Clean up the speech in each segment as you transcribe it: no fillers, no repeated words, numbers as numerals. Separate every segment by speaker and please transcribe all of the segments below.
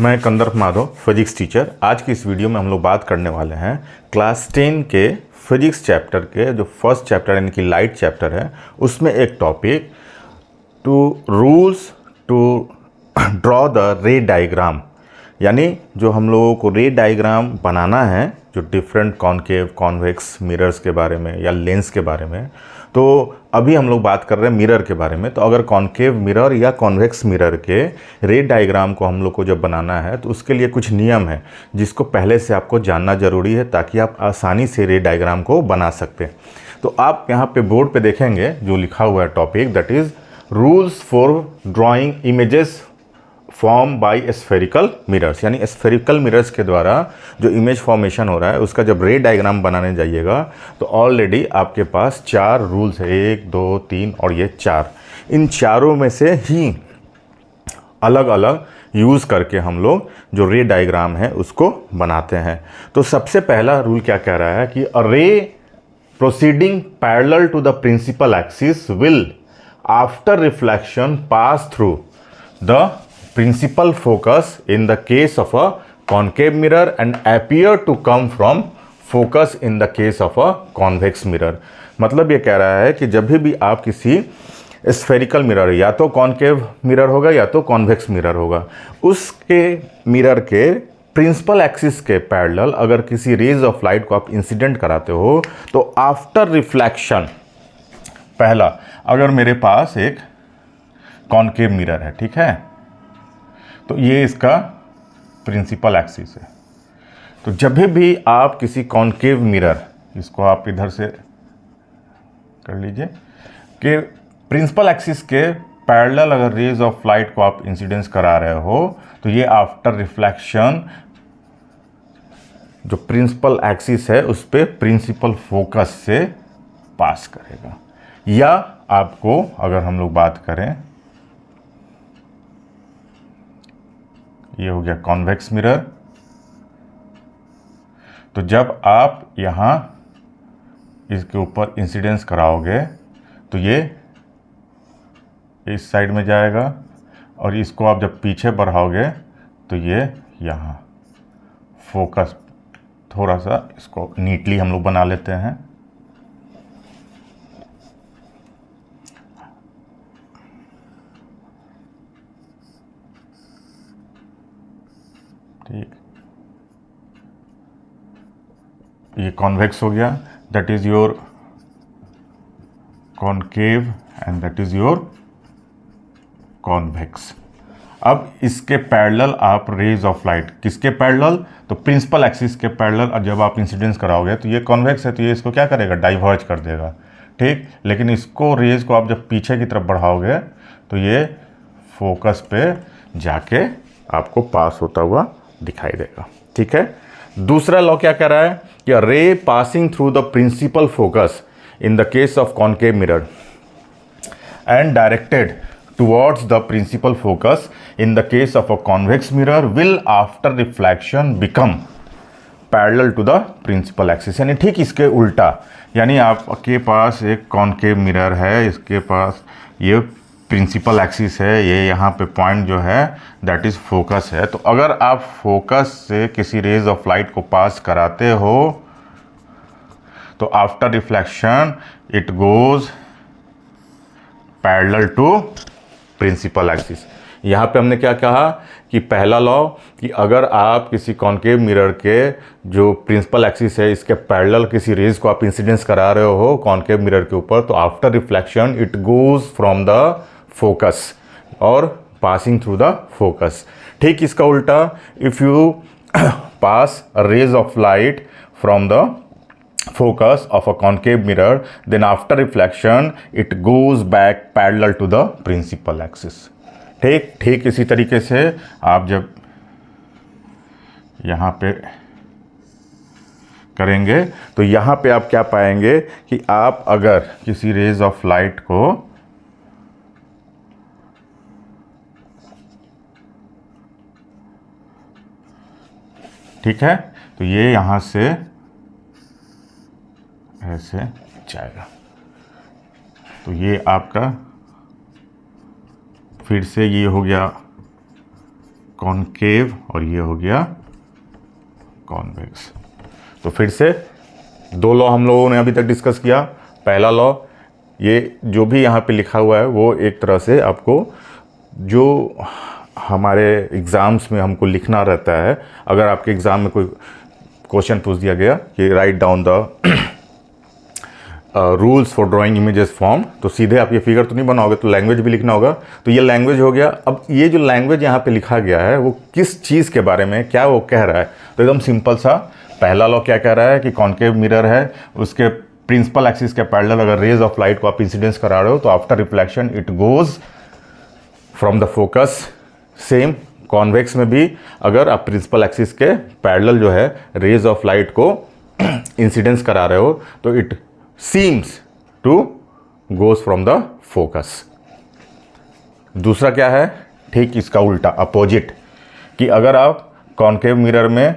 Speaker 1: मैं कंदर्प Madhav, physics teacher. आज की इस वीडियो में हम लोग बात करने वाले हैं क्लास 10 के फिजिक्स चैप्टर के जो फर्स्ट चैप्टर यानी कि लाइट चैप्टर है, उसमें एक topic two rules to draw the ray diagram, यानी जो हम लोगों को रे डायग्राम बनाना है, जो डिफरेंट कॉनकेव कॉन्वेक्स मिरर्स के बारे में या लेंस के बारे में। तो अभी हम लोग बात कर रहे हैं मिरर के बारे में। तो अगर कॉनकेव मिरर या कॉन्वेक्स मिरर के रे डायग्राम को हम लोग को जब बनाना है तो उसके लिए कुछ नियम है जिसको पहले से आपको जानना ज़रूरी है ताकि आप आसानी से रे डायग्राम को बना सकते हैं। तो आप यहाँ पे बोर्ड पे देखेंगे जो लिखा हुआ है topic, that is rules for drawing images form by spherical mirrors, यानी स्फेरिकल मिरर्स के द्वारा जो इमेज फॉर्मेशन हो रहा है उसका जब रे डायग्राम बनाने जाइएगा तो ऑलरेडी आपके पास 4 रूल्स है, 1, 2, 3 और ये 4। इन चारों में से ही अलग अलग यूज़ करके हम लोग जो रे डायग्राम है उसको बनाते हैं। तो सबसे पहला रूल क्या कह रहा है कि a ray proceeding parallel to the principal axis will after reflection pass through the principal focus in the case of a concave mirror and appear to come from focus in the case of a convex mirror। मतलब ये कह रहा है कि जब भी आप किसी स्फेरिकल मिरर, या तो कॉनकेव मिरर होगा या तो कॉन्वेक्स मिरर होगा, उसके मिरर के प्रिंसिपल एक्सिस के पैरेलल अगर किसी रेज ऑफ लाइट को आप इंसिडेंट कराते हो तो आफ्टर रिफ्लेक्शन, पहला अगर मेरे पास एक कॉनकेव मिरर है, ठीक है, तो ये इसका प्रिंसिपल एक्सिस है। तो जब भी आप किसी कॉनकेव मिरर, इसको आप इधर से कर लीजिए, कि प्रिंसिपल एक्सिस के पैरेलल अगर रेज ऑफ लाइट को आप इंसिडेंस करा रहे हो तो ये आफ्टर रिफ्लेक्शन जो प्रिंसिपल एक्सिस है उस पर प्रिंसिपल फोकस से पास करेगा। या आपको अगर हम लोग बात करें, ये हो गया कॉन्वेक्स मिरर, तो जब आप यहाँ इसके ऊपर इंसिडेंस कराओगे तो ये इस साइड में जाएगा और इसको आप जब पीछे बढ़ाओगे तो ये यहाँ फोकस, थोड़ा सा इसको नीटली हम लोग बना लेते हैं। ठीक, ये कॉन्वेक्स हो गया, that is your concave and that is your convex. अब इसके पैरेलल आप रेज ऑफ लाइट, किसके पैरेलल, तो प्रिंसिपल एक्सिस के पैरेलल, और जब आप इंसिडेंस कराओगे तो ये कॉन्वेक्स है तो ये इसको क्या करेगा, डाइवर्ज कर देगा, ठीक। लेकिन इसको रेज को आप जब पीछे की तरफ बढ़ाओगे तो ये फोकस पे जाके आपको पास होता हुआ दिखाई देगा, ठीक है। दूसरा लॉ क्या कह रहा है कि ray passing through the principal focus in the case of concave mirror and directed towards the principal focus in the case of a convex mirror will after reflection become parallel to the principal axis. यानी ठीक इसके उल्टा, यानी आपके पास एक concave mirror है, इसके पास ये प्रिंसिपल एक्सिस है, ये यहाँ पे पॉइंट जो है दैट इज़ फोकस है। तो अगर आप फोकस से किसी रेज ऑफ लाइट को पास कराते हो तो after reflection it goes parallel to principal axis. यहाँ पे हमने क्या कहा कि पहला लॉ कि अगर आप किसी कॉनकेव मिरर के जो प्रिंसिपल एक्सिस है इसके पैरेलल किसी रेज को आप इंसिडेंस करा रहे हो कॉनकेव मिरर के ऊपर तो after reflection it goes from the focus और पासिंग थ्रू द फोकस। ठीक इसका उल्टा, if you pass a rays of light from the focus of a concave mirror, then after reflection it goes back parallel to the principal axis। ठीक इसी तरीके से आप जब यहाँ पे करेंगे तो यहाँ पे आप क्या पाएंगे कि आप अगर किसी रेज ऑफ लाइट को ठीक है, तो ये यहाँ से ऐसे जाएगा, तो ये आपका फिर से ये हो गया कॉनकेव और ये हो गया कॉन्वेक्स। तो फिर से दो लॉ हम लोगों ने अभी तक डिस्कस किया। पहला लॉ, ये जो भी यहाँ पे लिखा हुआ है वो एक तरह से आपको जो हमारे एग्ज़ाम्स में हमको लिखना रहता है, अगर आपके एग्ज़ाम में कोई क्वेश्चन पूछ दिया गया कि write down the rules for drawing images form, तो सीधे आप ये फिगर तो नहीं बनाओगे, तो लैंग्वेज भी लिखना होगा। तो ये लैंग्वेज हो गया। अब ये जो लैंग्वेज यहाँ पे लिखा गया है वो किस चीज़ के बारे में, क्या वो कह रहा है, तो एकदम सिंपल सा पहला लॉ क्या कह रहा है कि कॉन्केव मिरर है, उसके प्रिंसिपल एक्सिस के पैरेलल अगर रेज ऑफ लाइट को आप इंसिडेंस करा रहे हो तो after reflection it goes from the focus. Same convex में भी अगर आप प्रिंसिपल एक्सिस के पैरेलल जो है रेज ऑफ लाइट को इंसिडेंस करा रहे हो तो it seems to goes from the focus. दूसरा क्या है, ठीक इसका उल्टा अपोजिट, कि अगर आप कॉन्केव मिरर में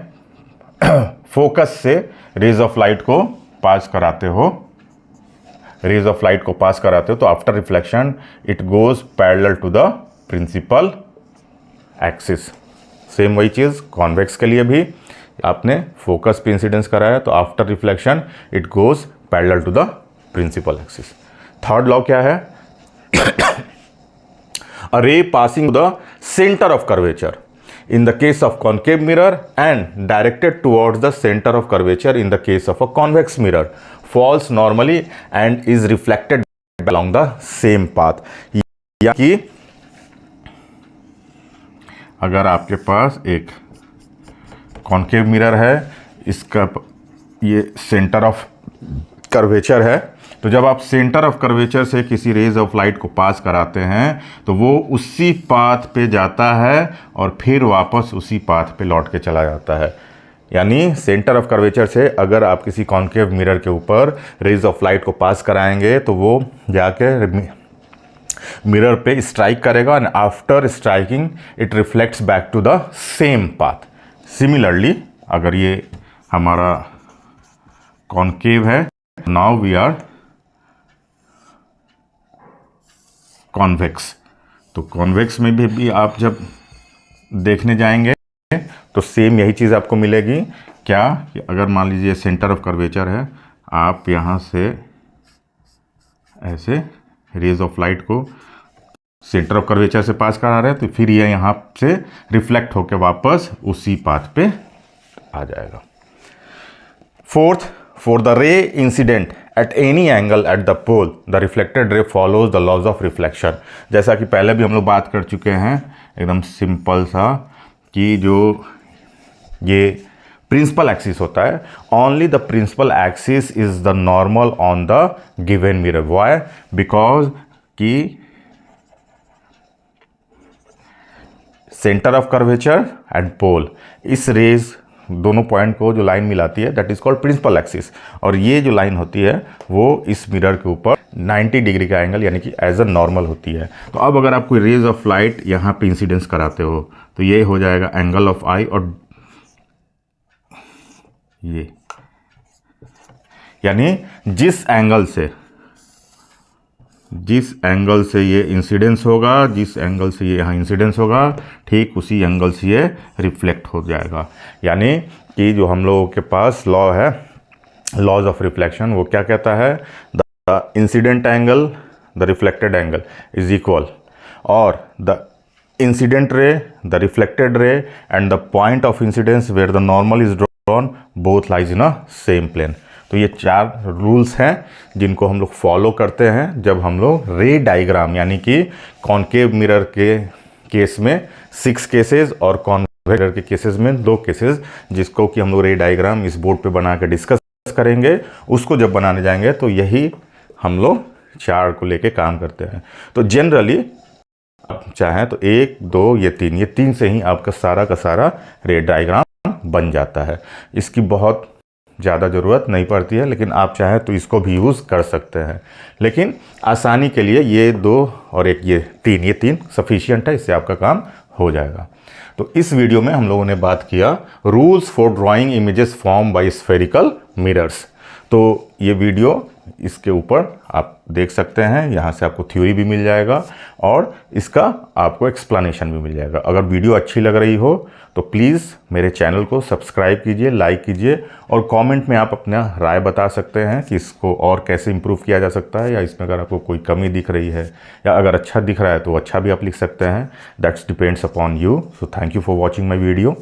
Speaker 1: फोकस से रेज ऑफ लाइट को पास कराते हो, तो after reflection it goes parallel to the principal axis. Same वही चीज़ कॉन्वेक्स के लिए भी, आपने फोकस पे इंसिडेंस कराया तो after reflection it goes parallel to the principal axis. Third law क्या है, a ray passing the centre of curvature in the case of concave mirror and directed towards the center of curvature in the case of a convex mirror falls normally and is reflected along the same path। या कि अगर आपके पास एक concave mirror है, इसका ये centre of curvature है, तो जब आप सेंटर ऑफ कर्वेचर से किसी रेज ऑफ लाइट को पास कराते हैं तो वो उसी पाथ पे जाता है और फिर वापस उसी पाथ पे लौट के चला जाता है। यानी सेंटर ऑफ कर्वेचर से अगर आप किसी कॉन्केव मिरर के ऊपर रेज ऑफ लाइट को पास कराएंगे तो वो जाके मिरर पे स्ट्राइक करेगा and after striking it reflects back to the same path. Similarly अगर ये हमारा कॉन्केव है, नाउ वी आर कॉन्वेक्स। तो कॉन्वेक्स में भी आप जब देखने जाएंगे तो सेम यही चीज़ आपको मिलेगी। क्या कि अगर मान लीजिए सेंटर ऑफ कर्वेचर है, आप यहाँ से ऐसे रेज ऑफ लाइट को सेंटर ऑफ कर्वेचर से पास करा रहे हैं तो फिर ये यहाँ से रिफ्लेक्ट होकर वापस उसी पाथ पे आ जाएगा। Fourth, for the ray incident at any angle at the pole the reflected ray follows the laws of reflection। जैसा कि पहले भी हम लोग बात कर चुके हैं, एकदम सिंपल सा, कि जो ये प्रिंसिपल एक्सिस होता है, only the principal axis is the normal on the given mirror। why? because कि centre of curvature and pole, इस रेज दोनों पॉइंट को जो लाइन मिलाती है that is called principal axis, और ये जो लाइन होती है वो इस मिरर के ऊपर 90 डिग्री का एंगल यानी कि एज अ नॉर्मल होती है। तो अब अगर आप कोई रेज ऑफ लाइट यहाँ पे इंसिडेंस कराते हो तो ये हो जाएगा एंगल ऑफ आई, और ये यानी जिस एंगल से ये इंसिडेंस होगा, जिस एंगल से ये यहाँ इंसिडेंस होगा, ठीक उसी एंगल से ये रिफ्लेक्ट हो जाएगा। यानी कि जो हम लोगों के पास लॉ है, लॉज ऑफ रिफ्लेक्शन, वो क्या कहता है, the incident angle the reflected angle is equal, और the incident ray the reflected ray and the point of incidence where the normal is drawn both lies in a same plane. तो ये 4 rules हैं जिनको हम लोग follow करते हैं जब हम लोग रे डायग्राम, यानी कि कॉन्केव मिरर के केस में 6 केसेस और कॉन्वेक्स मिरर के केसेस में 2 केसेस, जिसको कि हम लोग रे डायग्राम इस बोर्ड पे बना के डिस्कस करेंगे। उसको जब बनाने जाएंगे तो यही हम लोग 4 को लेके काम करते हैं। तो जनरली आप चाहें तो 1, 2, ये 3 से ही आपका सारा का सारा रे डायग्राम बन जाता है। इसकी बहुत ज़्यादा ज़रूरत नहीं पड़ती है, लेकिन आप चाहें तो इसको भी यूज़ कर सकते हैं। लेकिन आसानी के लिए ये 2 और एक ये 3 सफिशिएंट है, इससे आपका काम हो जाएगा। तो इस वीडियो में हम लोगों ने बात किया rules for drawing images form by spherical mirrors. तो ये वीडियो इसके ऊपर आप देख सकते हैं, यहाँ से आपको थ्योरी भी मिल जाएगा और इसका आपको एक्सप्लेनेशन भी मिल जाएगा। अगर वीडियो अच्छी लग रही हो तो प्लीज़ मेरे चैनल को सब्सक्राइब कीजिए, लाइक कीजिए और कमेंट में आप अपना राय बता सकते हैं कि इसको और कैसे इम्प्रूव किया जा सकता है, या इसमें अगर आपको कोई कमी दिख रही है या अगर अच्छा दिख रहा है तो अच्छा भी आप लिख सकते हैं। That's depends upon you. So thank you for watching my video.